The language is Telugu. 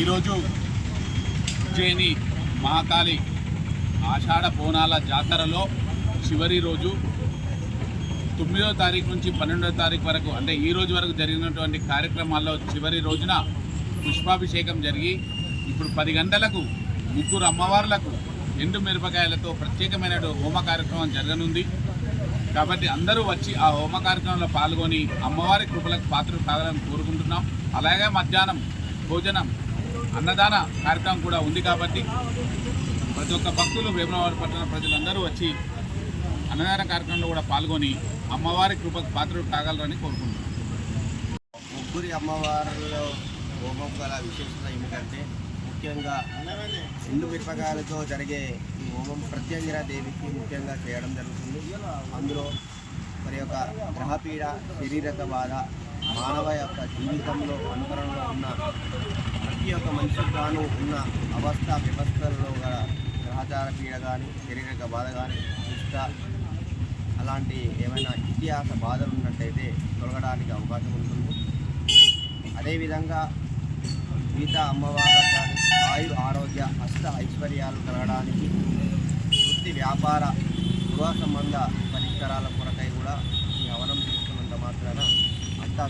ఈరోజు ఉజ్జయిని మహాకాళి ఆషాఢ బోనాల జాతరలో చివరి రోజు 9వ తారీఖు నుంచి 12వ తారీఖు వరకు అంటే ఈ రోజు వరకు జరిగినటువంటి కార్యక్రమాల్లో చివరి రోజున పుష్పాభిషేకం జరిగి ఇప్పుడు 10 గంటలకు ముగ్గురు అమ్మవార్లకు ఎండు మిరపకాయలతో ప్రత్యేకమైన హోమ కార్యక్రమం జరగనుంది. కాబట్టి అందరూ వచ్చి ఆ హోమ కార్యక్రమంలో పాల్గొని అమ్మవారి కృపలకు పాత్రలు కావాలని కోరుకుంటున్నాం. అలాగే మధ్యాహ్నం భోజనం అన్నదాన కార్యక్రమం కూడా ఉంది. కాబట్టి ప్రతి ఒక్క భక్తులు వేములవాడ పట్టణ ప్రజలందరూ వచ్చి అన్నదాన కార్యక్రమంలో కూడా పాల్గొని అమ్మవారి కృపకు పాత్రలు కాగలరని కోరుకుంటున్నాం. ముగ్గురి అమ్మవారిలో హోమం గల విశేషత ఏమిటంటే ముఖ్యంగా ఎండు మిరపకాయలతో జరిగే ఈ హోమం ప్రత్యంగిరా దేవికి ముఖ్యంగా చేయడం జరుగుతుంది. అందులో మరి యొక్క గ్రహపీడ, శరీరక బాధ, మానవ యొక్క జీవితంలో అనుకరణలో ఉన్న ప్రతి ఒక్క మనిషికి గాను ఉన్న అవస్థ వ్యవస్థలలో గల గ్రహచార పీడ కానీ, శరీరక బాధ కానీ, ఇష్ట అలాంటి ఏమైనా ఇతిహాస బాధలు ఉన్నట్టయితే తొలగడానికి అవకాశం ఉంటుంది. అదేవిధంగా మిగతా అమ్మవార్లకు కానీ ఆయు ఆరోగ్య అష్ట ఐశ్వర్యాలు కలగడానికి, వృత్తి వ్యాపార గృహ సంబంధ పరిష్కారాల కొరకై కూడా ఈ హవనం తీసుకున్నంత మాత్రాన అంతా